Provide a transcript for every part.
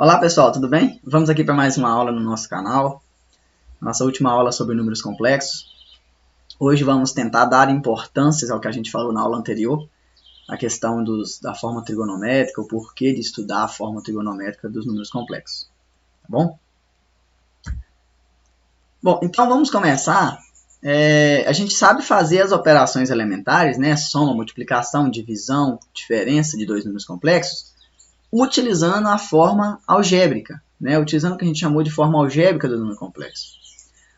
Olá pessoal, tudo bem? Vamos aqui para mais uma aula no nosso canal. Nossa última aula sobre números complexos. Hoje vamos tentar dar importância ao que a gente falou na aula anterior, a questão da forma trigonométrica, o porquê de estudar a forma trigonométrica dos números complexos. Tá bom? Bom, então vamos começar. A gente sabe fazer as operações elementares, né? Soma, multiplicação, divisão, diferença de dois números complexos, utilizando a forma algébrica, né? Utilizando o que a gente chamou de forma algébrica do número complexo.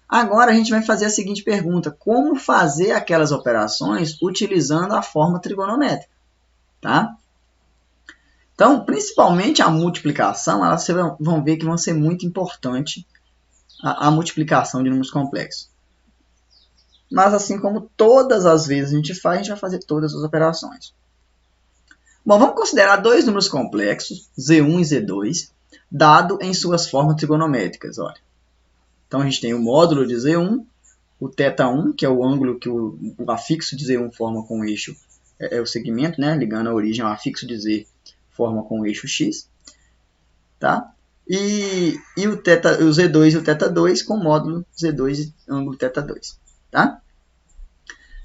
Agora a gente vai fazer a seguinte pergunta: como fazer aquelas operações utilizando a forma trigonométrica? Tá? Então, principalmente a multiplicação, vocês vão ver que vão ser muito importante a multiplicação de números complexos. Mas assim como todas as vezes a gente vai fazer todas as operações. Bom, vamos considerar dois números complexos, Z1 e Z2, dado em suas formas trigonométricas. Olha. Então, a gente tem o módulo de Z1, o θ1, que é o ângulo que o afixo de Z1 forma com o eixo, é o segmento, né, ligando a origem ao afixo de Z, forma com o eixo X. Tá? E o Z2 e o θ2 com o módulo Z2 e ângulo θ2. Tá?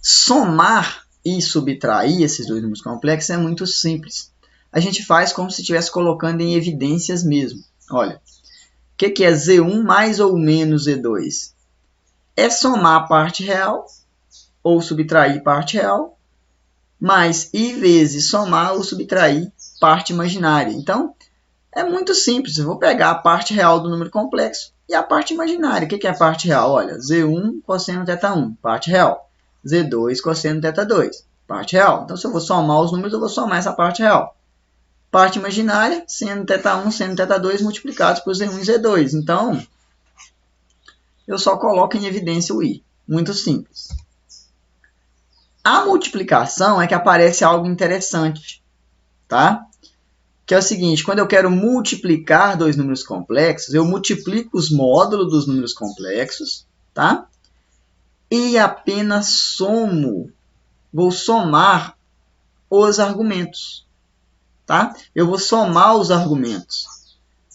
Somar e subtrair esses dois números complexos é muito simples. A gente faz como se estivesse colocando em evidências mesmo. Olha, o que é Z1 mais ou menos Z2? É somar a parte real, ou subtrair parte real, mais I vezes somar ou subtrair parte imaginária. Então, é muito simples. Eu vou pegar a parte real do número complexo e a parte imaginária. O que é a parte real? Olha, Z1 cosseno θ1, parte real. Z2 cosseno θ2, parte real. Então, se eu vou somar os números, eu vou somar essa parte real. Parte imaginária, seno θ1, seno θ2 multiplicados por Z1 e Z2. Então, eu só coloco em evidência o I. Muito simples. A multiplicação é que aparece algo interessante, tá? Que é o seguinte: quando eu quero multiplicar dois números complexos, eu multiplico os módulos dos números complexos, tá? E apenas somo, vou somar os argumentos, tá? Eu vou somar os argumentos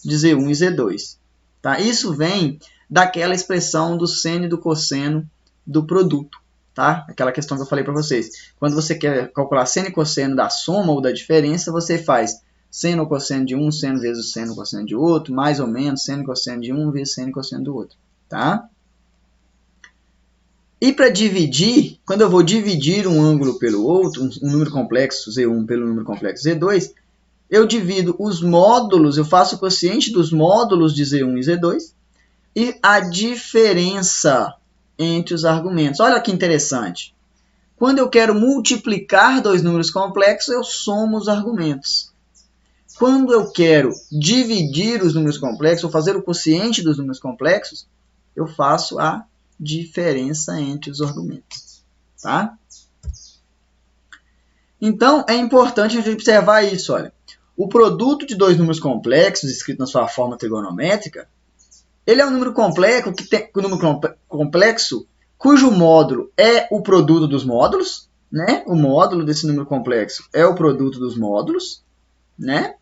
de Z1 e Z2, tá? Isso vem daquela expressão do seno e do cosseno do produto, tá? Aquela questão que eu falei para vocês. Quando você quer calcular seno e cosseno da soma ou da diferença, você faz seno ou cosseno de um, seno vezes seno ou cosseno de outro, mais ou menos, seno e cosseno de um vezes seno e cosseno do outro, tá? E para dividir, quando eu vou dividir um ângulo pelo outro, um número complexo Z1 pelo número complexo Z2, eu divido os módulos, eu faço o quociente dos módulos de Z1 e Z2 e a diferença entre os argumentos. Olha que interessante. Quando eu quero multiplicar dois números complexos, eu somo os argumentos. Quando eu quero dividir os números complexos, ou fazer o quociente dos números complexos, eu faço a diferença entre os argumentos. Tá? Então, é importante a gente observar isso. Olha. O produto de dois números complexos, escrito na sua forma trigonométrica, ele é um número complexo cujo módulo é o produto dos módulos, né? O módulo desse número complexo é o produto dos módulos, né?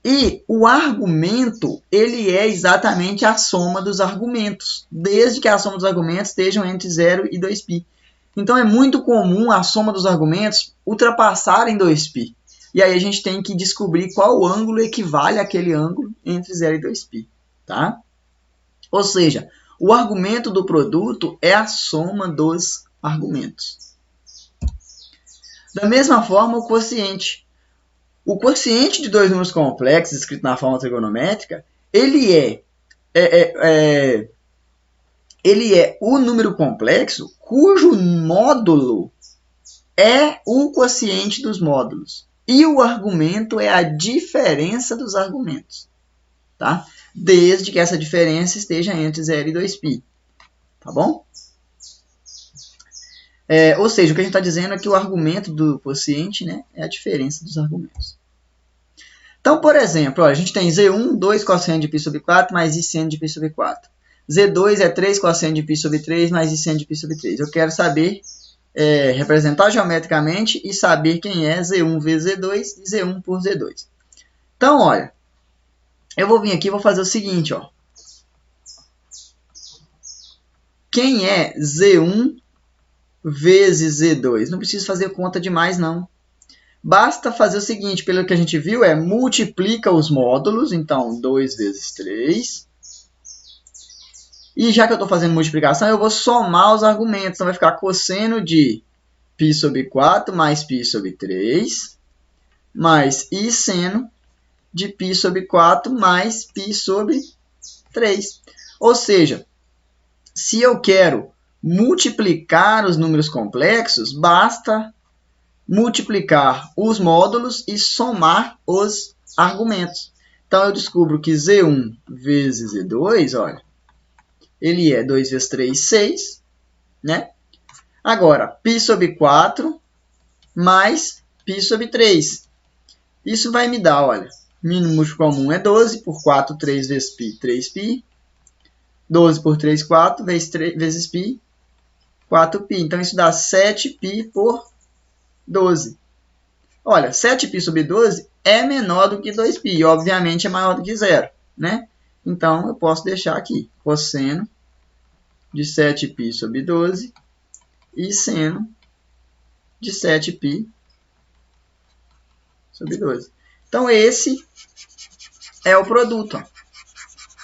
E o argumento, ele é exatamente a soma dos argumentos, desde que a soma dos argumentos estejam entre 0 e 2π. Então, é muito comum a soma dos argumentos ultrapassarem 2π. E aí a gente tem que descobrir qual ângulo equivale àquele ângulo entre 0 e 2π. Tá? Ou seja, o argumento do produto é a soma dos argumentos. Da mesma forma, o quociente. O quociente de dois números complexos, escrito na forma trigonométrica, ele é o número complexo cujo módulo é o quociente dos módulos. E o argumento é a diferença dos argumentos. Tá? Desde que essa diferença esteja entre 0 e 2π. Tá bom? Ou seja, o que a gente está dizendo é que o argumento do quociente, né, é a diferença dos argumentos. Então, por exemplo, a gente tem Z1, 2 cosseno de π sobre 4, mais I seno de π sobre 4. Z2 é 3 cosseno de π sobre 3, mais I seno de π sobre 3. Eu quero saber, representar geometricamente e saber quem é Z1 vezes Z2 e Z1 por Z2. Então, olha, Eu vou vir aqui e vou fazer o seguinte, ó. Quem é Z1 vezes Z2? Não preciso fazer conta demais, não. Basta fazer o seguinte, pelo que a gente viu, multiplica os módulos. Então, 2 vezes 3. E já que eu estou fazendo multiplicação, eu vou somar os argumentos. Então, vai ficar cosseno de π sobre 4 mais π sobre 3, mais i seno de π sobre 4 mais π sobre 3. Ou seja, se eu quero multiplicar os números complexos, basta multiplicar os módulos e somar os argumentos. Então, eu descubro que Z1 vezes Z2, olha, ele é 2 vezes 3, 6, né? Agora, π sobre 4 mais π sobre 3. Isso vai me dar, olha, mínimo múltiplo comum é 12, por 4, 3 vezes π, 3π. 12 por 3, 4, vezes π, 4π. Então, isso dá 7π por 12. Olha, 7π sobre 12 é menor do que 2π. E, obviamente, é maior do que zero, né? Então, eu posso deixar aqui. Cosseno de 7π sobre 12 e seno de 7π sobre 12. Então, esse é o produto. Ó.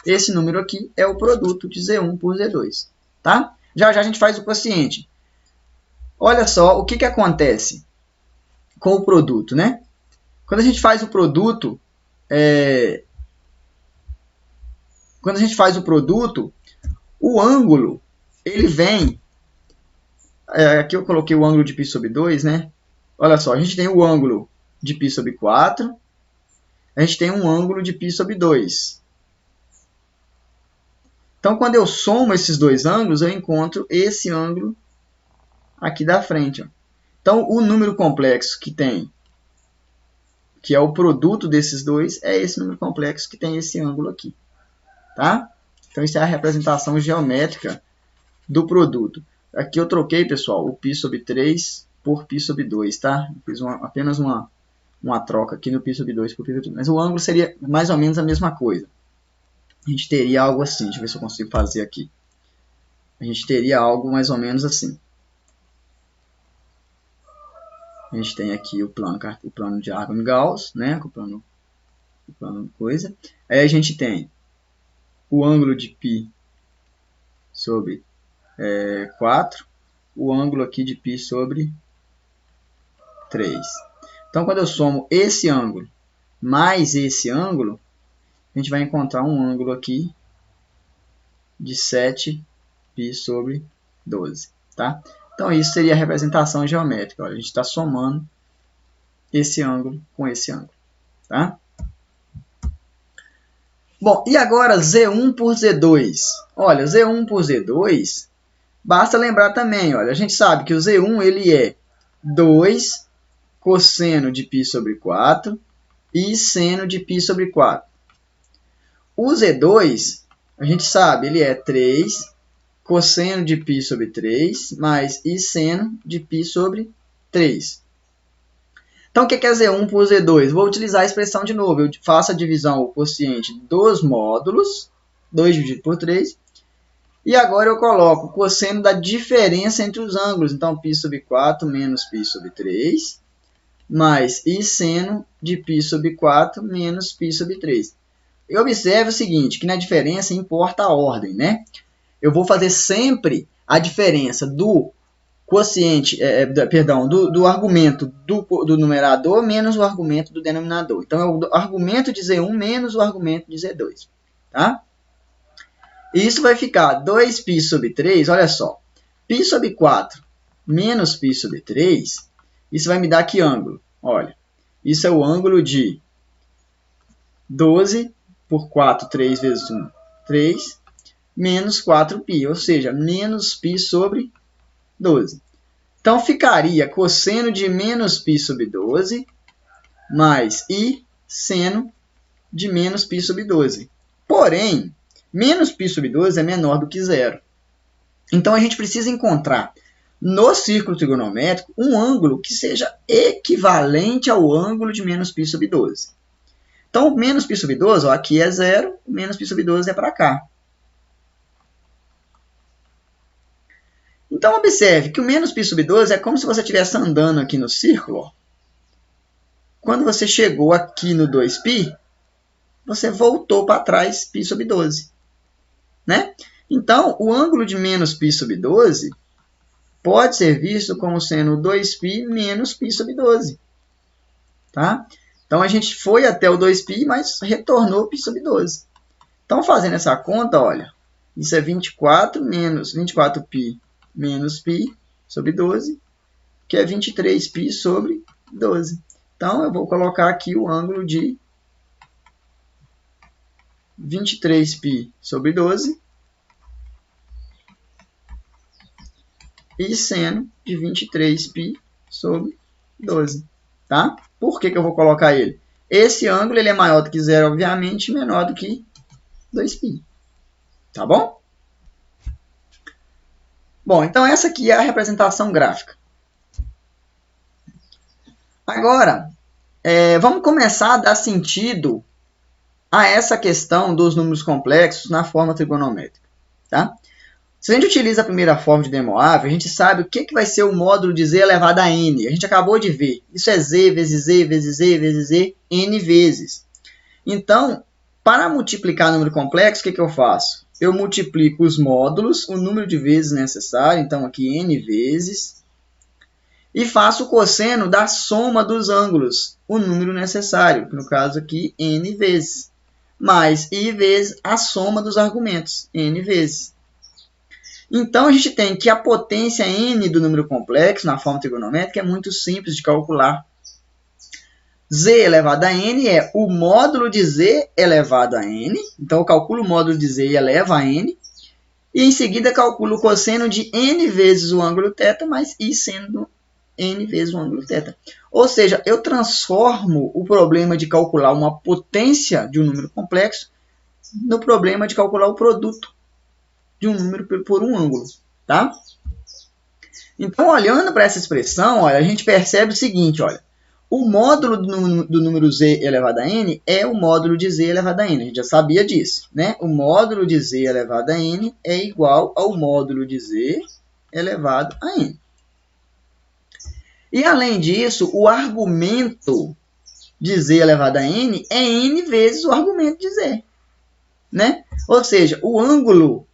Esse número aqui é o produto de Z1 por Z2. Tá? Já já a gente faz o quociente. Olha só o que acontece com o produto, né? Quando a gente faz o produto, o ângulo, ele vem... aqui eu coloquei o ângulo de π sobre 2, né? Olha só, a gente tem o ângulo de π sobre 4, a gente tem um ângulo de π sobre 2. Então, quando eu somo esses dois ângulos, eu encontro esse ângulo aqui da frente. Ó. Então, o número complexo que tem, que é o produto desses dois, é esse número complexo que tem esse ângulo aqui. Tá? Então, isso é a representação geométrica do produto. Aqui eu troquei, pessoal, o π sobre 3 por π sobre 2. Tá? Eu fiz apenas uma troca aqui no π sobre 2 por π sobre 2. Mas o ângulo seria mais ou menos a mesma coisa. A gente teria algo assim. Deixa eu ver se eu consigo fazer aqui. A gente teria algo mais ou menos assim. A gente tem aqui o plano de Argand-Gauss, né? O plano coisa. Aí a gente tem o ângulo de π sobre 4. O ângulo aqui de π sobre 3. Então, quando eu somo esse ângulo mais esse ângulo, a gente vai encontrar um ângulo aqui de 7π sobre 12, tá? Então, isso seria a representação geométrica. Olha, a gente está somando esse ângulo com esse ângulo, tá? Bom, e agora Z1 por Z2? Olha, Z1 por Z2, basta lembrar também, olha, a gente sabe que o Z1 ele é 2 cosseno de π sobre 4 e seno de π sobre 4. O Z2, a gente sabe, ele é 3 cosseno de π sobre 3 mais i seno de π sobre 3. Então, o que é Z1 por Z2? Vou utilizar a expressão de novo. Eu faço a divisão, o quociente dos módulos, 2 dividido por 3. E agora eu coloco o cosseno da diferença entre os ângulos. Então, π sobre 4 menos π sobre 3, mais i seno de π sobre 4 menos π sobre 3. E observe o seguinte, que na diferença importa a ordem, né? Eu vou fazer sempre a diferença do quociente, do argumento do numerador menos o argumento do denominador. Então, é o argumento de Z1 menos o argumento de Z2. Tá? E isso vai ficar 2π sobre 3, olha só. π sobre 4 menos π sobre 3, isso vai me dar que ângulo? Olha, isso é o ângulo de 12 por 4, 3 vezes 1, 3, menos 4π, ou seja, menos π sobre 12. Então, ficaria cosseno de menos π sobre 12 mais i seno de menos π sobre 12. Porém, menos π sobre 12 é menor do que zero. Então, a gente precisa encontrar no círculo trigonométrico um ângulo que seja equivalente ao ângulo de menos π sobre 12. Então, menos π sobre 12, ó, aqui é 0, menos π sobre 12 é para cá. Então, observe que o menos π sobre 12 é como se você estivesse andando aqui no círculo. Ó. Quando você chegou aqui no 2π, você voltou para trás π sobre 12. Né? Então, o ângulo de menos π sobre 12 pode ser visto como sendo 2π menos π sobre 12. Tá? Então, a gente foi até o 2π, mas retornou π sobre 12. Então, fazendo essa conta, olha, isso é 24 menos 24π menos π sobre 12, que é 23π sobre 12. Então, eu vou colocar aqui o ângulo de 23π sobre 12 e seno de 23π sobre 12. Tá? Por que eu vou colocar ele? Esse ângulo ele é maior do que 0, obviamente, e menor do que 2π. Tá bom? Bom, então essa aqui é a representação gráfica. Agora, vamos começar a dar sentido a essa questão dos números complexos na forma trigonométrica. Tá? Se a gente utiliza a primeira forma de Demoivre, a gente sabe o que vai ser o módulo de z elevado a n. A gente acabou de ver. Isso é z vezes z vezes z vezes z, n vezes. Então, para multiplicar número complexo, o que eu faço? Eu multiplico os módulos, o número de vezes necessário, então aqui n vezes, e faço o cosseno da soma dos ângulos, o número necessário, no caso aqui n vezes, mais i vezes a soma dos argumentos, n vezes. Então, a gente tem que a potência n do número complexo, na forma trigonométrica, é muito simples de calcular. Z elevado a n é o módulo de z elevado a n. Então, eu calculo o módulo de z e elevo a n. E, em seguida, calculo o cosseno de n vezes o ângulo θ, mais i sendo n vezes o ângulo θ. Ou seja, eu transformo o problema de calcular uma potência de um número complexo no problema de calcular o produto de um número por um ângulo. Tá? Então, olhando para essa expressão, olha, a gente percebe o seguinte, olha. O módulo do número z elevado a n é o módulo de z elevado a n. A gente já sabia disso. Né? O módulo de z elevado a n é igual ao módulo de z elevado a n. E, além disso, o argumento de z elevado a n é n vezes o argumento de z. Né? Ou seja, o ângulo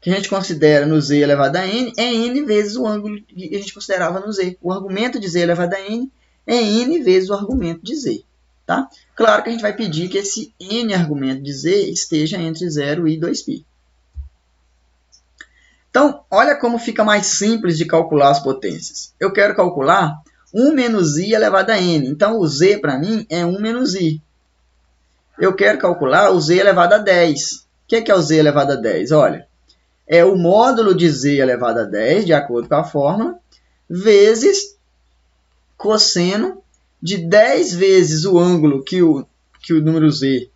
que a gente considera no z elevado a n é n vezes o ângulo que a gente considerava no z. O argumento de z elevado a n é n vezes o argumento de z. Tá? Claro que a gente vai pedir que esse n argumento de z esteja entre 0 e 2π. Então, olha como fica mais simples de calcular as potências. Eu quero calcular 1 menos i elevado a n. Então, o z para mim é 1 menos i. Eu quero calcular o z elevado a 10. O que é o z elevado a 10? Olha, é o módulo de z elevado a 10, de acordo com a fórmula, vezes cosseno de 10 vezes o ângulo que o número z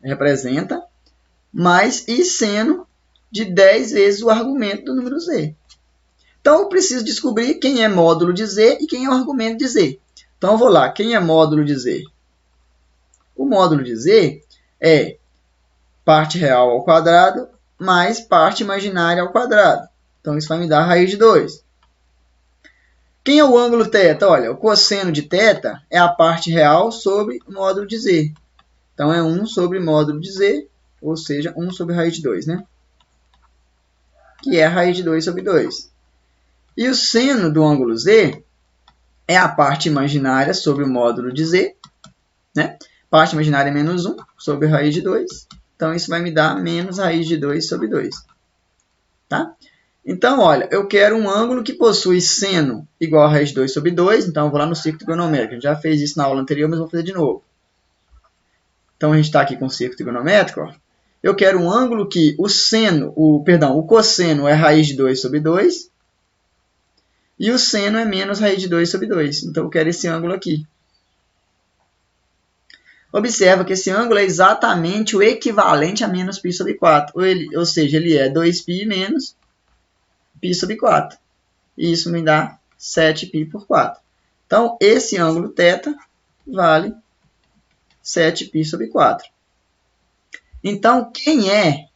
representa, mais i seno de 10 vezes o argumento do número z. Então, eu preciso descobrir quem é módulo de z e quem é o argumento de z. Então, eu vou lá. Quem é módulo de z? O módulo de z é parte real ao quadrado mais parte imaginária ao quadrado. Então, isso vai me dar a raiz de 2. Quem é o ângulo θ? Olha, o cosseno de θ é a parte real sobre o módulo de z. Então, é 1 sobre módulo de z, ou seja, 1 sobre raiz de 2, né? Que é a raiz de 2 sobre 2. E o seno do ângulo z é a parte imaginária sobre o módulo de z, né? Parte imaginária é menos 1 sobre raiz de 2. Então, isso vai me dar menos raiz de 2 sobre 2. Tá? Então, olha, eu quero um ângulo que possui seno igual a raiz de 2 sobre 2. Então, eu vou lá no círculo trigonométrico. A gente já fez isso na aula anterior, mas vou fazer de novo. Então, a gente está aqui com o círculo trigonométrico. Ó. Eu quero um ângulo que o cosseno é raiz de 2 sobre 2. E o seno é menos raiz de 2 sobre 2. Então, eu quero esse ângulo aqui. Observa que esse ângulo é exatamente o equivalente a menos π sobre 4. Ou seja, ele é 2π menos π sobre 4. E isso me dá 7π por 4. Então, esse ângulo θ vale 7π sobre 4. Então, quem é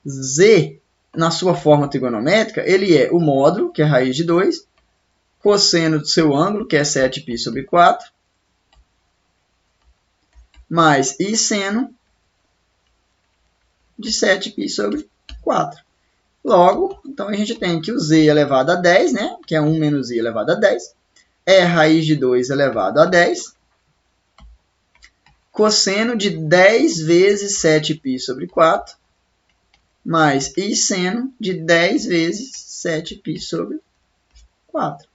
z na sua forma trigonométrica? Ele é o módulo, que é raiz de 2, cosseno do seu ângulo, que é 7π sobre 4, mais I seno de 7π sobre 4. Logo, então a gente tem que o z elevado a 10, né, que é 1 menos i elevado a 10, é raiz de 2 elevado a 10, cosseno de 10 vezes 7π sobre 4, mais I seno de 10 vezes 7π sobre 4.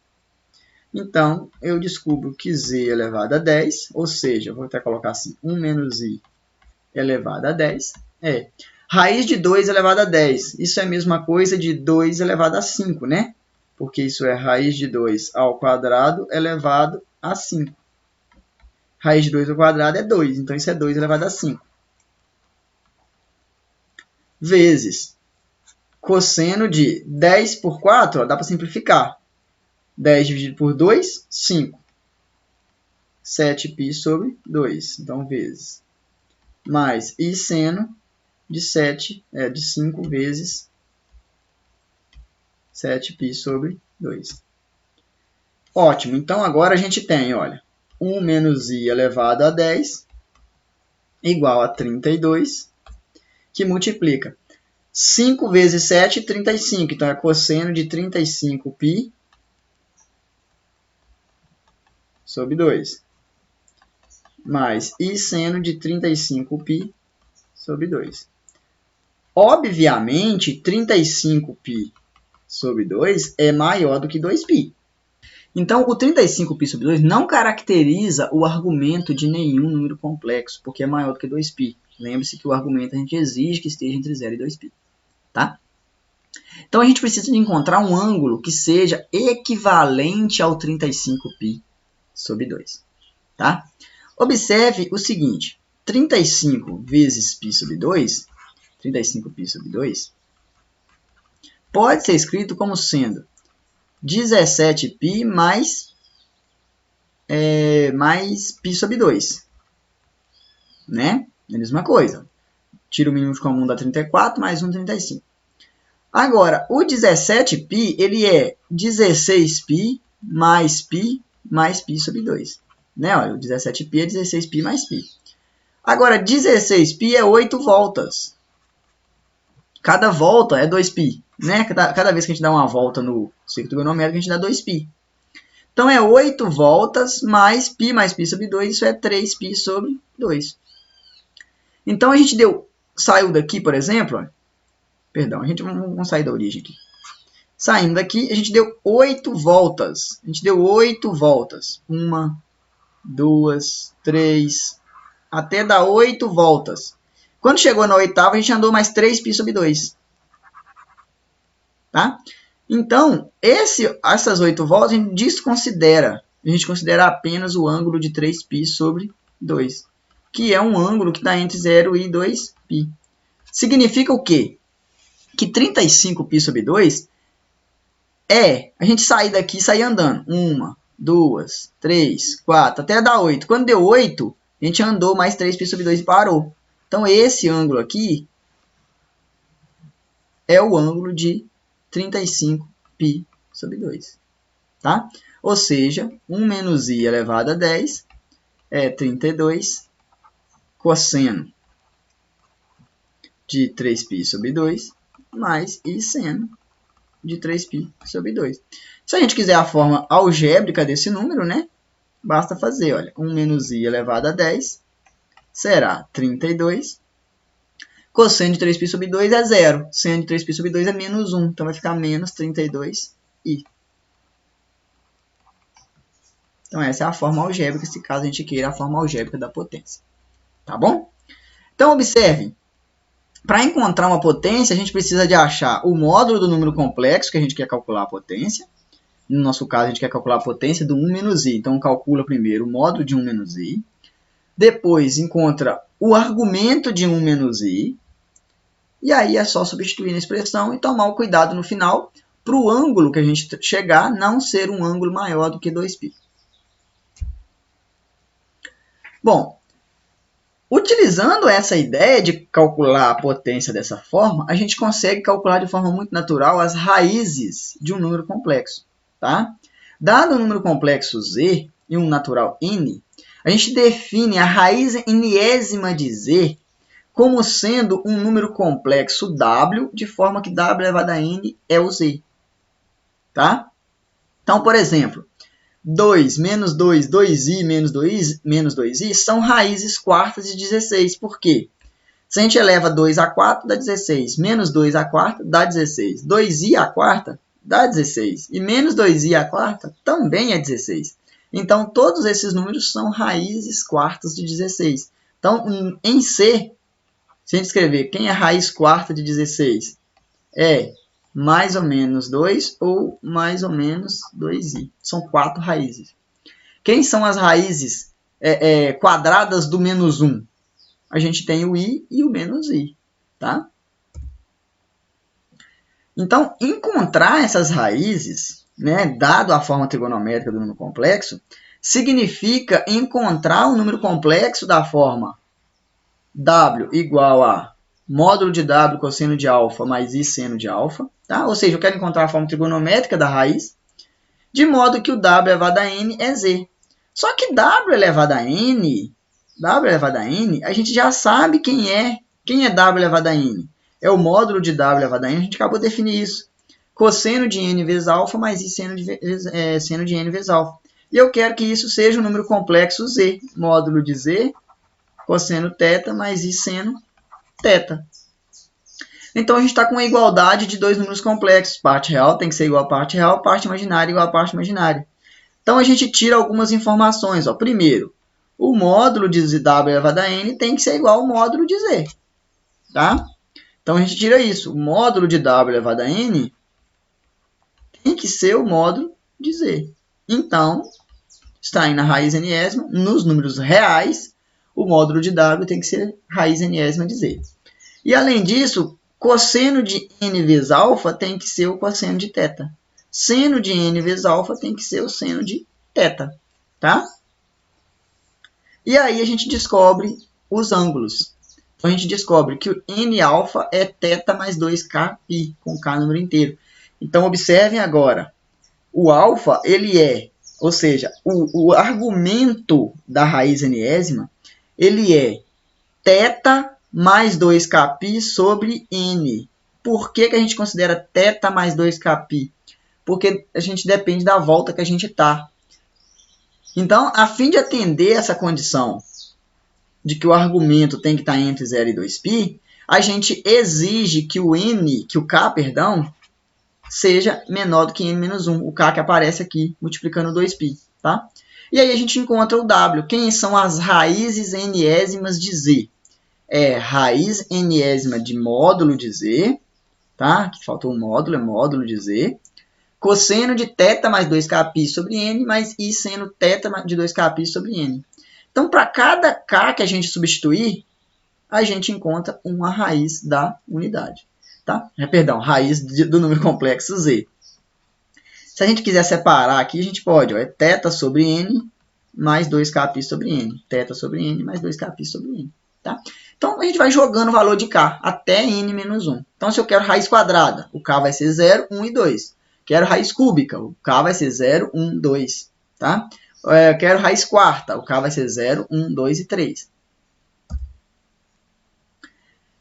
Então, eu descubro que z elevado a 10, ou seja, vou até colocar assim, 1 menos i elevado a 10, é raiz de 2 elevado a 10. Isso é a mesma coisa de 2 elevado a 5, né? Porque isso é raiz de 2 ao quadrado elevado a 5. Raiz de 2 ao quadrado é 2, então isso é 2 elevado a 5. Vezes cosseno de 10 por 4, ó, dá para simplificar. 10 dividido por 2, 5. 7π sobre 2, então vezes. Mais I seno de 5 vezes 7π sobre 2. Ótimo, então agora a gente tem, olha, 1 menos i elevado a 10 igual a 32, que multiplica 5 vezes 7, 35. Então, é cosseno de 35π sobre 2. Mais I seno de 35π sobre 2. Obviamente, 35π sobre 2 é maior do que 2π. Então, o 35π sobre 2 não caracteriza o argumento de nenhum número complexo, porque é maior do que 2π. Lembre-se que o argumento a gente exige que esteja entre 0 e 2π. Tá? Então, a gente precisa de encontrar um ângulo que seja equivalente ao 35π sobre 2. Tá? Observe o seguinte, 35 vezes π sobre 2, 35π sobre 2, pode ser escrito como sendo 17π mais π sobre 2. Né? É a mesma coisa. Tira o mínimo comum da 34, mais 1, 35. Agora, o 17π, ele é 16π mais π sobre 2. Né? Olha, o 17π é 16π mais π. Agora, 16π é 8 voltas. Cada volta é 2π. Né? Cada vez que a gente dá uma volta no círculo trigonométrico, a gente dá 2π. Então, é 8 voltas mais π sobre 2, isso é 3π sobre 2. Então, a gente saiu daqui, por exemplo, perdão, vamos sair da origem aqui. Saindo daqui, a gente deu 8 voltas. A gente deu 8 voltas. 1, 2, 3, até dar 8 voltas. Quando chegou na oitava, a gente andou mais 3π sobre 2. Tá? Então, essas 8 voltas a gente desconsidera. A gente considera apenas o ângulo de 3π sobre 2. Que é um ângulo que está entre 0 e 2π. Significa o quê? Que 35π sobre 2 a gente sair daqui e sair andando. 1, 2, 3, 4, até dar 8. Quando deu 8, a gente andou mais 3π sobre 2 e parou. Então, esse ângulo aqui é o ângulo de 35π sobre 2. Tá? Ou seja, 1 menos i elevado a 10 é 32 cosseno de 3π sobre 2 mais I seno de 3π sobre 2. Se a gente quiser a forma algébrica desse número, né, basta fazer, olha, 1 menos i elevado a 10 será 32. Cosseno de 3π sobre 2 é 0. Seno de 3π sobre 2 é menos 1. Então, vai ficar menos 32i. Então, essa é a forma algébrica, se caso a gente queira a forma algébrica da potência. Tá bom? Então, observe. Para encontrar uma potência, a gente precisa de achar o módulo do número complexo, que a gente quer calcular a potência. No nosso caso, a gente quer calcular a potência do 1 menos i. Então, calcula primeiro o módulo de 1 menos i. Depois, encontra o argumento de 1 menos i. E aí, é só substituir na expressão e tomar o cuidado no final para o ângulo que a gente chegar não ser um ângulo maior do que 2π. Bom, utilizando essa ideia de calcular a potência dessa forma, a gente consegue calcular de forma muito natural as raízes de um número complexo. Tá? Dado um número complexo z e um natural n, a gente define a raiz enésima de z como sendo um número complexo w, de forma que w elevado a n é o z. Tá? Então, por exemplo, 2 menos 2, 2i menos 2i são raízes quartas de 16. Por quê? Se a gente eleva 2 a 4, dá 16. Menos 2 a quarta, dá 16. 2i a quarta, dá 16. E menos 2i a quarta também é 16. Então, todos esses números são raízes quartas de 16. Então, em C, se a gente escrever quem é raiz quarta de 16, é mais ou menos 2 ou mais ou menos 2i. São 4 raízes. Quem são as raízes quadradas do menos 1? A gente tem o i e o menos i. Tá? Então, encontrar essas raízes, né, dado a forma trigonométrica do número complexo, significa encontrar um número complexo da forma w igual a módulo de w cosseno de alfa mais i seno de alfa. Tá? Ou seja, eu quero encontrar a forma trigonométrica da raiz, de modo que o w elevado a n é z. Só que w elevado a n, a gente já sabe quem é w elevado a n. É o módulo de w elevado a n, a gente acabou de definir isso. Cosseno de n vezes alfa mais i seno de n vezes alfa. E eu quero que isso seja um número complexo z. Módulo de z, cosseno θ mais i seno θ. Então, a gente está com a igualdade de dois números complexos. Parte real tem que ser igual a parte real, parte imaginária igual a parte imaginária. Então, a gente tira algumas informações. Ó. Primeiro, o módulo de w elevado a n tem que ser igual ao módulo de z. Tá? Então, a gente tira isso. O módulo de w elevado a n tem que ser o módulo de z. Então, extraindo a raiz enésima, nos números reais, o módulo de w tem que ser raiz enésima de z. E, além disso, cosseno de n vezes alfa tem que ser o cosseno de θ. Seno de n vezes alfa tem que ser o seno de θ. Tá? E aí a gente descobre os ângulos. Então, a gente descobre que o n alfa é θ mais 2k π, com k número inteiro. Então, observem agora. O alfa, ele é, ou seja, o argumento da raiz enésima, ele é θ mais 2kπ sobre n. Por que a gente considera θ mais 2kπ? Porque a gente depende da volta que a gente está. Então, a fim de atender essa condição de que o argumento tem que estar entre 0 e 2π, a gente exige que o k, seja menor do que n menos 1. O k que aparece aqui, multiplicando 2π. Tá? E aí a gente encontra o w. Quem são as raízes enésimas de z? É raiz enésima de módulo de z, tá? Aqui faltou um módulo, é módulo de z. Cosseno de θ mais 2kπ sobre n, mais i seno θ de 2kπ sobre n. Então, para cada k que a gente substituir, a gente encontra uma raiz da unidade. Tá? Perdão, raiz do número complexo z. Se a gente quiser separar aqui, a gente pode. Ó, é θ sobre n mais 2kπ sobre n. Θ sobre n mais 2kπ sobre n. Tá? Então, a gente vai jogando o valor de k até n menos 1. Então, se eu quero raiz quadrada, o k vai ser 0, 1 e 2. Quero raiz cúbica, o k vai ser 0, 1, 2. Tá? Eu quero raiz quarta, o k vai ser 0, 1, 2 e 3.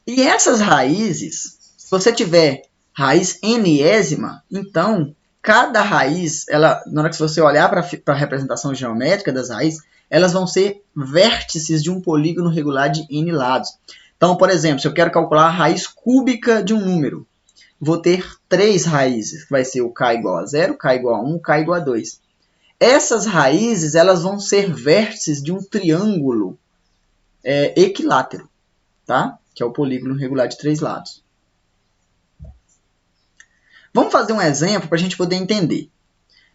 E essas raízes, se você tiver raiz enésima, então, cada raiz, na hora que você olhar para a representação geométrica das raízes, elas vão ser vértices de um polígono regular de n lados. Então, por exemplo, se eu quero calcular a raiz cúbica de um número, vou ter 3 raízes, que vai ser o k igual a 0, k igual a 1, k igual a 2. Essas raízes elas vão ser vértices de um triângulo equilátero, tá? Que é o polígono regular de 3 lados. Vamos fazer um exemplo para a gente poder entender.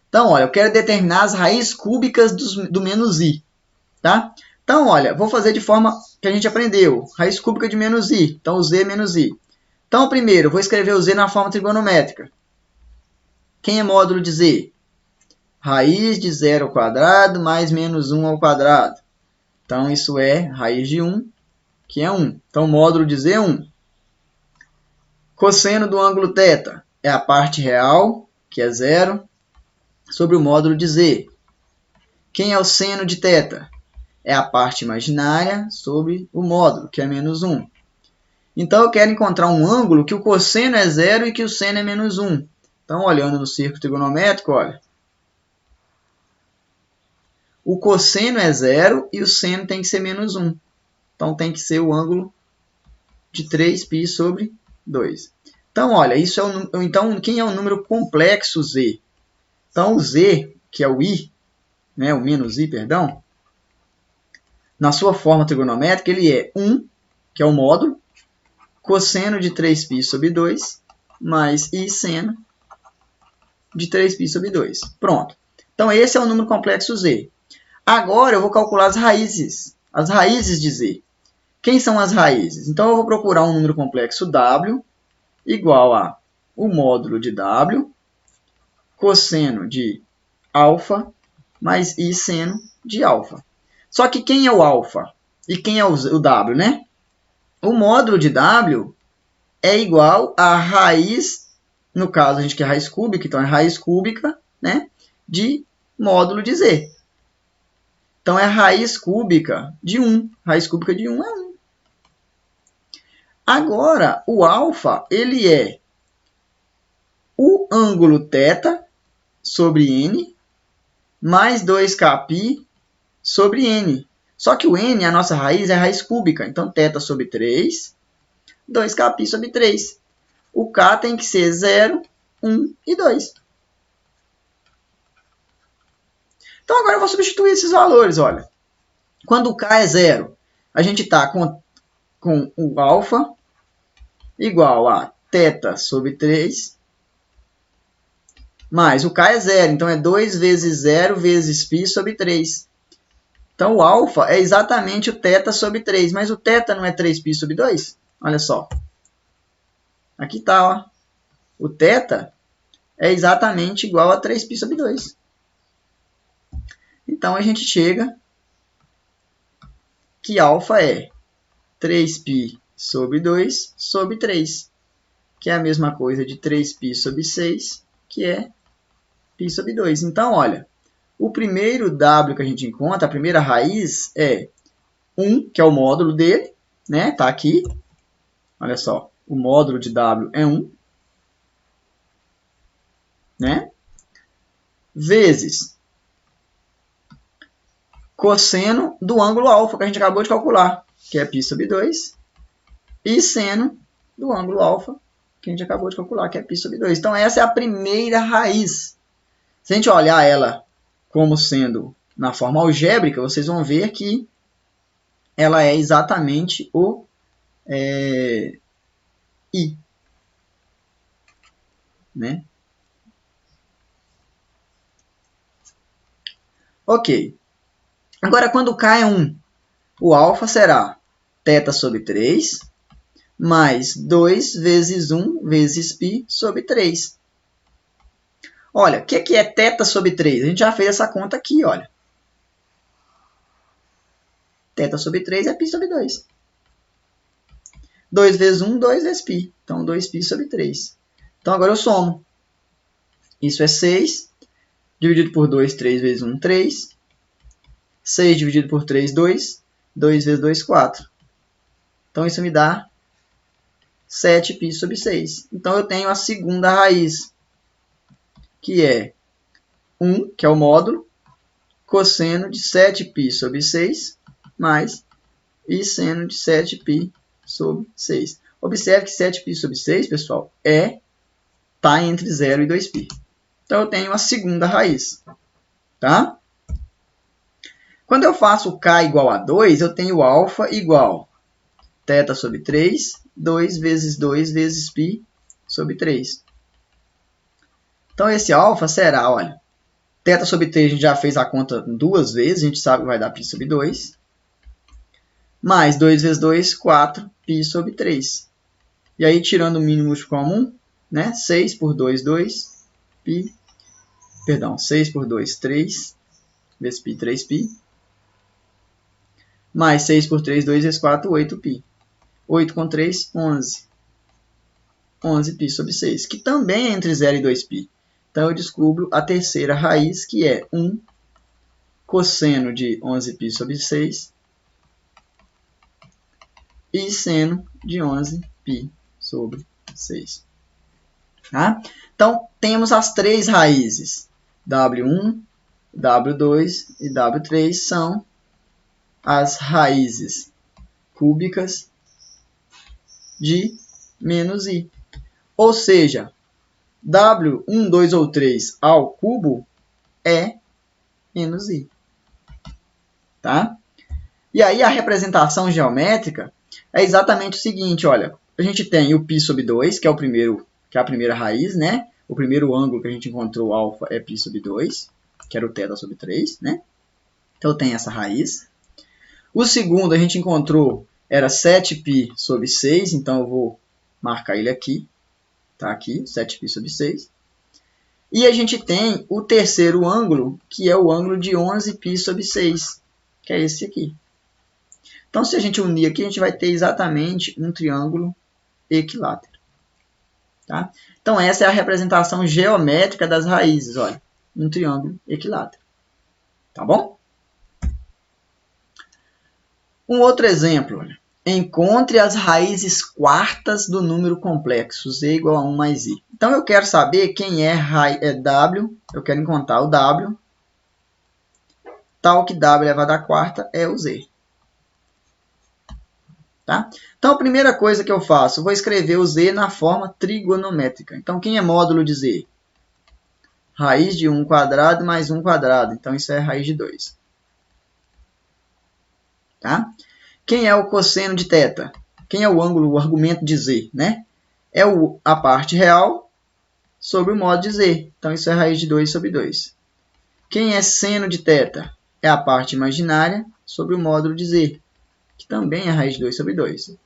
Então, olha, eu quero determinar as raízes cúbicas do menos i. Tá? Então, olha, vou fazer de forma que a gente aprendeu. Raiz cúbica de menos i. Então, o z menos i. Então, primeiro, eu vou escrever o z na forma trigonométrica. Quem é módulo de z? Raiz de 0 ao quadrado mais menos 1 ao quadrado. Então, isso é raiz de 1, que é 1. Então, o módulo de z é 1. Cosseno do ângulo θ é a parte real, que é 0, sobre o módulo de z. Quem é o seno de θ? É a parte imaginária sobre o módulo, que é menos 1. Então, eu quero encontrar um ângulo que o cosseno é 0 e que o seno é menos 1. Então, olhando no círculo trigonométrico, olha. O cosseno é 0 e o seno tem que ser menos 1. Então, tem que ser o ângulo de 3π sobre 2. Então, olha, isso é então, quem é o número complexo z? Então, o z, que é o i, né, o menos i, perdão, na sua forma trigonométrica, ele é 1, que é o módulo, cosseno de 3π sobre 2, mais i seno de 3π sobre 2. Pronto. Então, esse é o número complexo z. Agora, eu vou calcular as raízes de z. Quem são as raízes? Então, eu vou procurar um número complexo w igual a o módulo de w, cosseno de alfa, mais i seno de alfa. Só que quem é o alfa? E quem é o w, né? O módulo de w é igual a raiz, no caso a gente quer raiz cúbica, então é raiz cúbica, né, de módulo de z. Então é raiz cúbica de 1. Raiz cúbica de 1 é 1. Agora, o alfa, ele é o ângulo θ sobre n, mais 2kπ sobre n. Só que o n, a nossa raiz, é raiz cúbica. Então, θ sobre 3, 2kπ sobre 3. O k tem que ser 0, 1 e 2. Então, agora eu vou substituir esses valores. Olha, quando o k é 0, a gente está com o alfa igual a θ sobre 3, mais o k é 0, então é 2 vezes 0 vezes π sobre 3. Então, o alfa é exatamente o θ sobre 3, mas o θ não é 3π sobre 2? Olha só. Aqui está, ó. O θ é exatamente igual a 3π sobre 2. Então, a gente chega que alfa é 3π sobre 2 sobre 3, que é a mesma coisa de 3π sobre 6, que é π sobre 2. Então, olha, o primeiro w que a gente encontra, a primeira raiz é 1, que é o módulo dele, né? Tá aqui. Olha só, o módulo de w é 1, né? Vezes cosseno do ângulo alfa, que a gente acabou de calcular, que é π sobre 2, e seno do ângulo alfa, que a gente acabou de calcular, que é π sobre 2. Então, essa é a primeira raiz. Se a gente olhar ela como sendo na forma algébrica, vocês vão ver que ela é exatamente o i, né? Ok. Agora, quando k é 1, o alfa será θ sobre 3, mais 2 vezes 1 vezes π sobre 3. Olha, o que é θ sobre 3? A gente já fez essa conta aqui, olha. θ sobre 3 é π sobre 2. 2 vezes 1, 2 vezes π. Então, 2π sobre 3. Então, agora eu somo. Isso é 6. Dividido por 2, 3 vezes 1, 3. 6 dividido por 3, 2. 2 vezes 2, 4. Então, isso me dá 7π sobre 6. Então, eu tenho a segunda raiz, que é 1, que é o módulo, cosseno de 7π sobre 6, mais i seno de 7π sobre 6. Observe que 7π sobre 6, pessoal, está entre 0 e 2π. Então, eu tenho a segunda raiz. Tá? Quando eu faço k igual a 2, eu tenho alfa igual θ sobre 3, 2 vezes 2 vezes π sobre 3. Então, esse alfa será, olha, θ sobre 3 a gente já fez a conta duas vezes, a gente sabe que vai dar π sobre 2. Mais 2 vezes 2, 4, π sobre 3. E aí, tirando o mínimo comum, né? 6 por 2, 2, π. Perdão, 6 por 2, 3, vezes π, 3π. mais 6 por 3, 2 vezes 4, 8π. 8 com 3, 11. 11π sobre 6, que também é entre 0 e 2π. Então, eu descubro a terceira raiz, que é 1 cosseno de 11π sobre 6 e seno de 11π sobre 6. Tá? Então, temos as três raízes. W1, W2 e W3 são as raízes cúbicas de menos i. Ou seja, W1, 2 ou 3 ao cubo é menos i. Tá? E aí a representação geométrica é exatamente o seguinte, olha, a gente tem o π sobre 2, que é a primeira raiz, né? O primeiro ângulo que a gente encontrou, alfa, é π sobre 2, que era o θ sobre 3, né? Então tem essa raiz. O segundo a gente encontrou era 7π sobre 6, então eu vou marcar ele aqui. Tá aqui, 7π sobre 6. E a gente tem o terceiro ângulo, que é o ângulo de 11π sobre 6, que é esse aqui. Então, se a gente unir aqui, a gente vai ter exatamente um triângulo equilátero. Tá? Então, essa é a representação geométrica das raízes, olha, um triângulo equilátero. Tá bom? Um outro exemplo, olha. Encontre as raízes quartas do número complexo, z igual a 1 mais i. Então, eu quero saber quem é w, eu quero encontrar o w, tal que w elevado à quarta é o z. Tá? Então, a primeira coisa que eu faço, vou escrever o z na forma trigonométrica. Então, quem é módulo de z? Raiz de 1 quadrado mais 1 quadrado. Então, isso é raiz de 2. Tá? Quem é o cosseno de θ? Quem é o ângulo, o argumento de z? Né? É a parte real sobre o módulo de z. Então, isso é raiz de 2 sobre 2. Quem é seno de θ? É a parte imaginária sobre o módulo de z, que também é raiz de 2 sobre 2.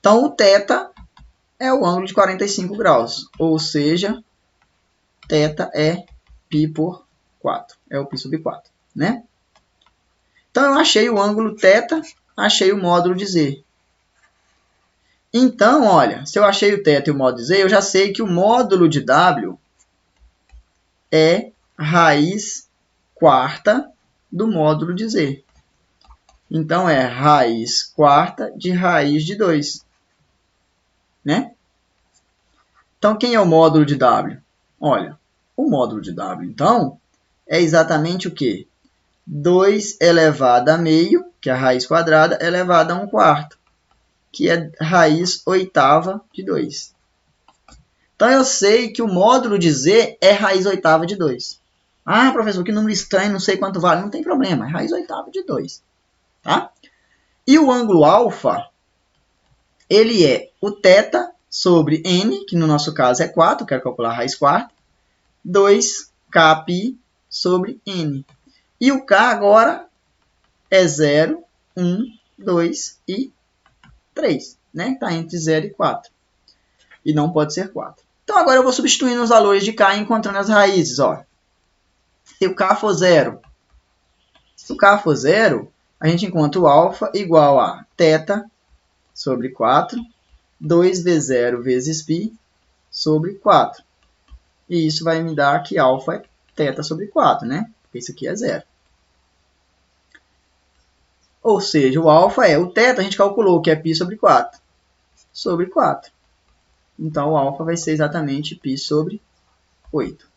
Então, o θ é o ângulo de 45 graus, ou seja, θ é π por 4, é o π sobre 4, né? Então, eu achei o ângulo θ, achei o módulo de z. Então, olha, se eu achei o θ e o módulo de z, eu já sei que o módulo de w é raiz quarta do módulo de z. Então, é raiz quarta de raiz de 2. Né? Então, quem é o módulo de w? Olha, o módulo de w, então, é exatamente o quê? 2 elevado a meio, que é a raiz quadrada, elevado a 1 quarto, que é raiz oitava de 2. Então, eu sei que o módulo de z é raiz oitava de 2. Ah, professor, que número estranho, não sei quanto vale. Não tem problema, é raiz oitava de 2. Tá? E o ângulo alfa, ele é o θ sobre n, que no nosso caso é 4, quero calcular a raiz quarta, 2kπ sobre n. E o k agora é 0, 1, 2 e 3. Né? Está entre 0 e 4. E não pode ser 4. Então, agora eu vou substituindo os valores de k e encontrando as raízes. Ó. Se o k for 0, a gente encontra o alfa igual a θ sobre 4, 2 vezes 0 vezes π sobre 4. E isso vai me dar que alfa é θ sobre 4, né? Porque isso aqui é 0. Ou seja, o alfa é o θ, a gente calculou que é π sobre 4. Sobre 4. Então, o alfa vai ser exatamente π sobre 8.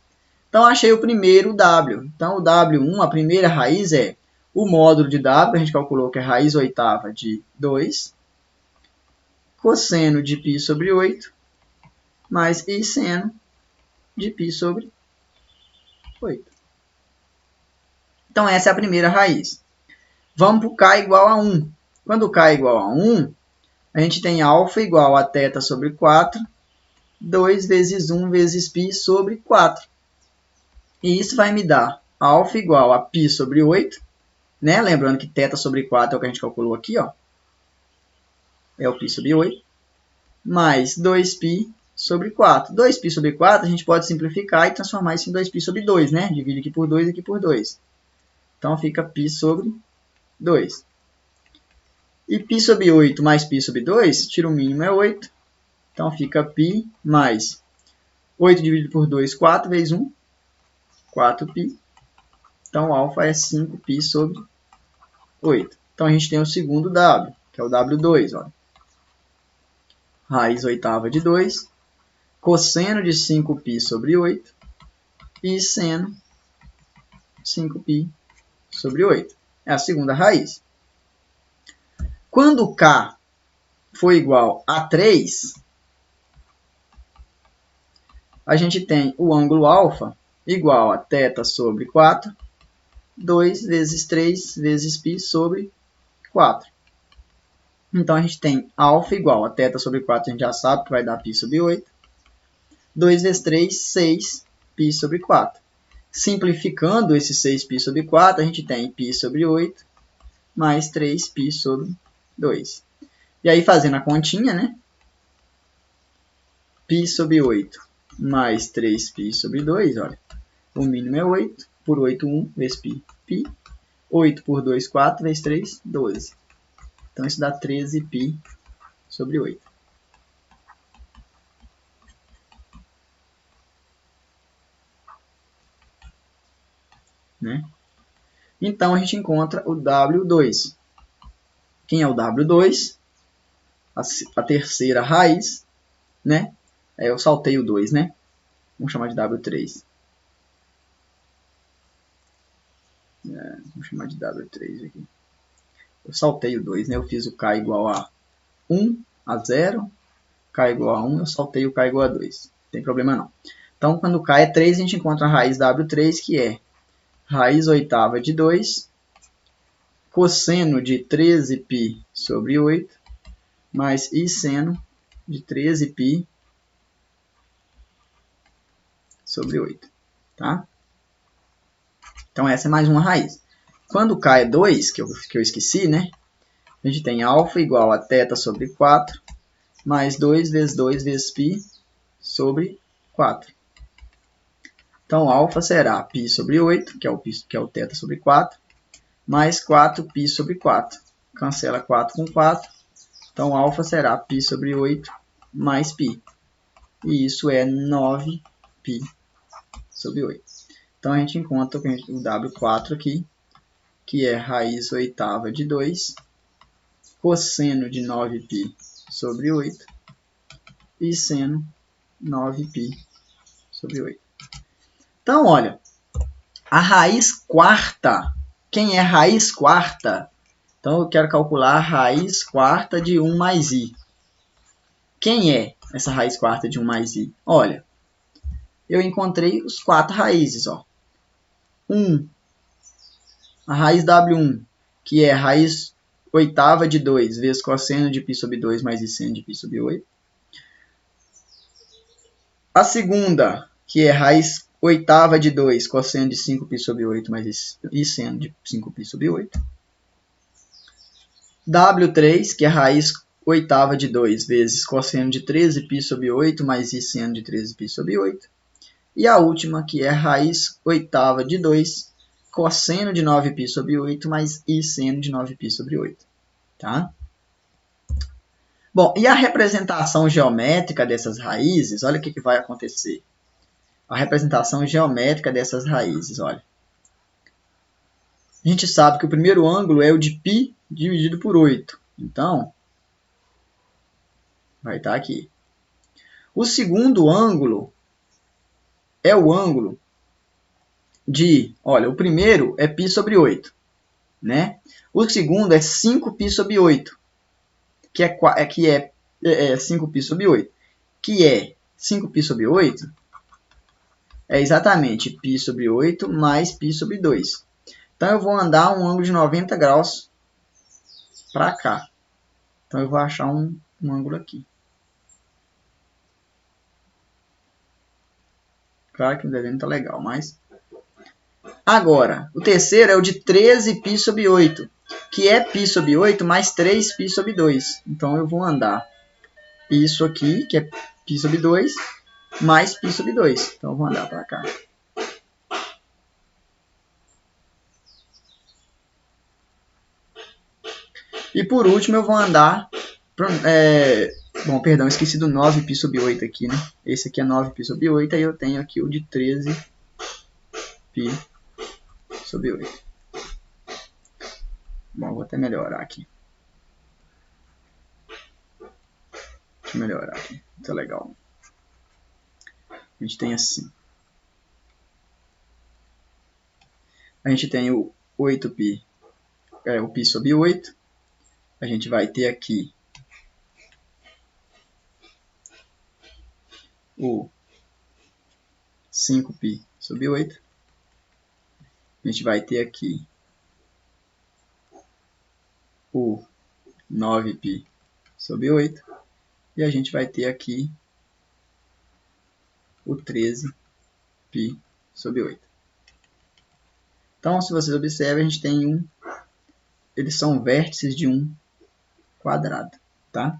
Então, achei o primeiro w. Então, o w1, a primeira raiz é o módulo de w, a gente calculou que é raiz oitava de 2, cosseno de π sobre 8, mais i seno de π sobre 8. Então, essa é a primeira raiz. Vamos para o k igual a 1. Quando o k é igual a 1, a gente tem alfa igual a θ sobre 4, 2 vezes 1 vezes π sobre 4. E isso vai me dar alfa igual a π sobre 8, né? Lembrando que θ sobre 4 é o que a gente calculou aqui, ó. É o π sobre 8, mais 2π sobre 4. 2π sobre 4 a gente pode simplificar e transformar isso em 2π sobre 2, né? Divide aqui por 2 e aqui por 2. Então, fica π sobre 2. E π sobre 8 mais π sobre 2, tira o mínimo é 8. Então fica π mais 8 dividido por 2, 4 vezes 1, 4π. Então alfa é 5π sobre 8. Então a gente tem o segundo W, que é o W2. Olha. Raiz oitava de 2, cosseno de 5π sobre 8 e seno 5π sobre 8. É a segunda raiz. Quando K for igual a 3, a gente tem o ângulo alfa igual a θ sobre 4, 2 vezes 3 vezes π sobre 4. Então, a gente tem alfa igual a θ sobre 4, a gente já sabe que vai dar π sobre 8. 2 vezes 3, 6 π sobre 4. Simplificando esse 6π sobre 4, a gente tem π sobre 8 mais 3π sobre 2. E aí, fazendo a continha, né? π sobre 8 mais 3π sobre 2, olha. O mínimo é 8, por 8, 1, vezes π, π. 8 por 2, 4, vezes 3, 12. Então, isso dá 13π sobre 8. Né? Então, a gente encontra o W2. Quem é o W2? A terceira raiz, né? Eu saltei o 2, né? Vamos chamar de W3. Vamos chamar de W3 aqui. Eu saltei o 2, né? Eu fiz o K igual a 1, a 0. K igual a 1, eu saltei o K igual a 2. Não tem problema não. Então, quando K é 3, a gente encontra a raiz W3, que é raiz oitava de 2, cosseno de 13π sobre 8, mais I seno de 13π sobre 8. Tá? Então, essa é mais uma raiz. Quando K é 2, que eu esqueci, né? A gente tem alfa igual a θ sobre 4, mais 2 vezes 2 vezes π sobre 4. Então, alfa será π sobre 8, que é o θ sobre 4, mais 4π sobre 4. Cancela 4 com 4. Então, alfa será π sobre 8 mais π. E isso é 9π sobre 8. Então, a gente encontra o W4 aqui, que é raiz oitava de 2, cosseno de 9π sobre 8 e seno 9π sobre 8. Então, olha, a raiz quarta, quem é raiz quarta? Então, eu quero calcular a raiz quarta de 1 mais i. Quem é essa raiz quarta de 1 mais i? Olha, eu encontrei os 4 raízes. Ó. 1, a raiz W1, que é a raiz oitava de 2 vezes cosseno de π sobre 2 mais i seno de π sobre 8. A segunda, que é raiz oitava de 2, cosseno de 5π sobre 8 mais i seno de 5π sobre 8. W3, que é raiz oitava de 2 vezes cosseno de 13π sobre 8 mais i seno de 13π sobre 8. E a última, que é raiz oitava de 2, cosseno de 9π sobre 8 mais i seno de 9π sobre 8. Tá? Bom, e a representação geométrica dessas raízes, olha o que vai acontecer. A representação geométrica dessas raízes, olha. A gente sabe que o primeiro ângulo é o de π dividido por 8. Então, vai estar aqui. O segundo ângulo é o ângulo de, olha, o primeiro é π sobre 8, né? O segundo é 5π sobre 8, que é 5π sobre 8, que é 5π sobre 8, é exatamente π sobre 8 mais π sobre 2. Então, eu vou andar um ângulo de 90 graus para cá. Então, eu vou achar um ângulo aqui. Claro que o desenho não está legal, mas... Agora, o terceiro é o de 13π sobre 8, que é π sobre 8 mais 3π sobre 2. Então, eu vou andar isso aqui, que é π sobre 2, mais π sobre 2. Então, eu vou andar para cá. E por último eu vou andar... bom, perdão, esqueci do 9π sobre 8 aqui, né? Esse aqui é 9π sobre 8, aí eu tenho aqui o de 13π sobre 8. Bom, vou até melhorar aqui. Deixa eu melhorar aqui, tá legal. A gente tem assim. A gente tem o 8π, o π sobre 8. A gente vai ter aqui o 5π sobre 8. A gente vai ter aqui o 9π sobre 8. E a gente vai ter aqui o 13π sobre 8. Então, se vocês observam, a gente tem eles são vértices de um quadrado, tá?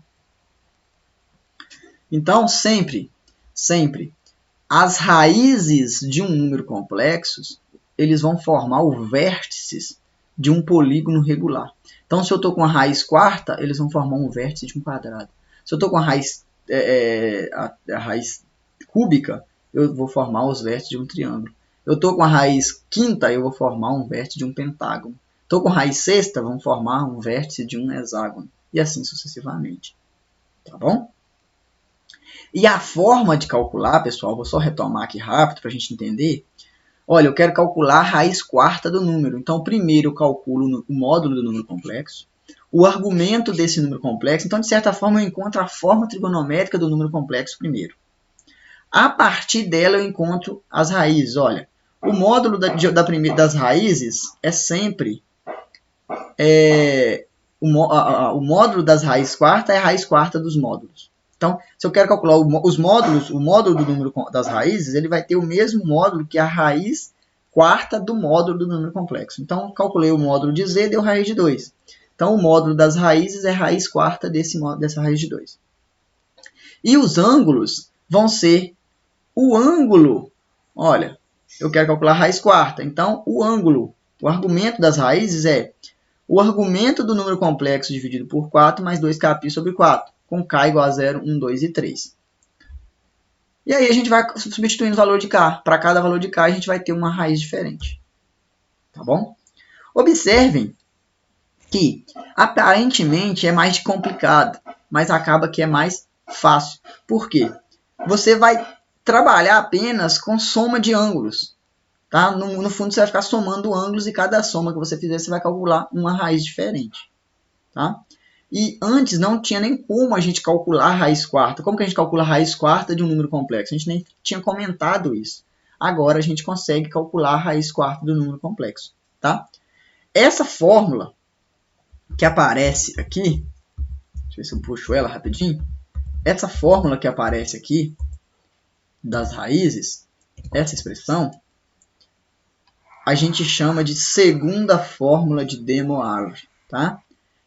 Então, sempre, as raízes de um número complexo, eles vão formar os vértices de um polígono regular. Então, se eu estou com a raiz quarta, eles vão formar um vértice de um quadrado. Se eu estou com a raiz, a raiz cúbica, eu vou formar os vértices de um triângulo. Eu estou com a raiz quinta, eu vou formar um vértice de um pentágono. Estou com a raiz sexta, vamos formar um vértice de um hexágono. E assim sucessivamente. Tá bom? E a forma de calcular, pessoal, vou só retomar aqui rápido para a gente entender. Olha, eu quero calcular a raiz quarta do número. Então, primeiro eu calculo o módulo do número complexo, o argumento desse número complexo. Então, de certa forma, eu encontro a forma trigonométrica do número complexo primeiro. A partir dela, eu encontro as raízes. Olha, o módulo das raízes é sempre... o módulo das raízes quarta é a raiz quarta dos módulos. Então, se eu quero calcular os módulos, o módulo do número das raízes, ele vai ter o mesmo módulo que a raiz quarta do módulo do número complexo. Então, calculei o módulo de z, deu raiz de 2. Então, o módulo das raízes é a raiz quarta dessa raiz de 2. E os ângulos vão ser o ângulo. Olha, eu quero calcular a raiz quarta. Então, o ângulo, o argumento das raízes é o argumento do número complexo dividido por 4 mais 2kπ sobre 4, com k igual a 0, 1, 2 e 3. E aí a gente vai substituindo o valor de k. Para cada valor de k, a gente vai ter uma raiz diferente. Tá bom? Observem que, aparentemente, é mais complicado, mas acaba que é mais fácil. Por quê? Você vai trabalhar apenas com soma de ângulos. Tá? No fundo, você vai ficar somando ângulos e cada soma que você fizer, você vai calcular uma raiz diferente. Tá? E antes não tinha nem como a gente calcular a raiz quarta. Como que a gente calcula a raiz quarta de um número complexo? A gente nem tinha comentado isso. Agora a gente consegue calcular a raiz quarta do número complexo. Tá? Essa fórmula que aparece aqui, deixa eu ver se eu puxo ela rapidinho. Essa fórmula que aparece aqui, das raízes, essa expressão, a gente chama de segunda fórmula de De Moivre, tá?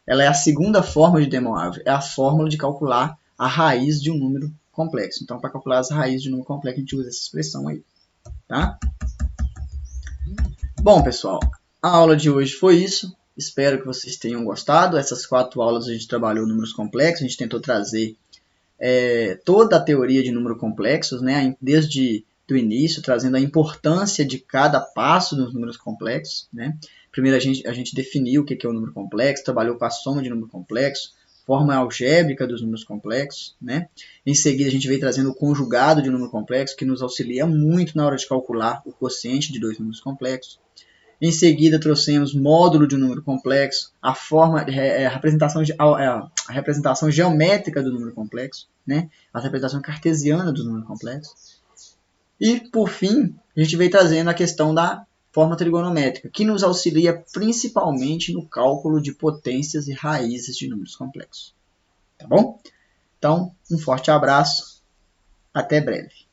Ela é a segunda fórmula de De Moivre, é a fórmula de calcular a raiz de um número complexo. Então, para calcular as raízes de um número complexo, a gente usa essa expressão aí, tá? Bom, pessoal, a aula de hoje foi isso. Espero que vocês tenham gostado. Essas 4 aulas a gente trabalhou números complexos, a gente tentou trazer toda a teoria de números complexos, né? Desde do início, trazendo a importância de cada passo dos números complexos, né? Primeiro a gente definiu o que é o número complexo, trabalhou com a soma de número complexo, forma algébrica dos números complexos, né? Em seguida a gente veio trazendo o conjugado de número complexo, que nos auxilia muito na hora de calcular o quociente de 2 números complexos. Em seguida trouxemos módulo de um número complexo, a representação geométrica do número complexo, né? A representação cartesiana do número complexo. E, por fim, a gente veio trazendo a questão da forma trigonométrica, que nos auxilia principalmente no cálculo de potências e raízes de números complexos. Tá bom? Então, um forte abraço. Até breve.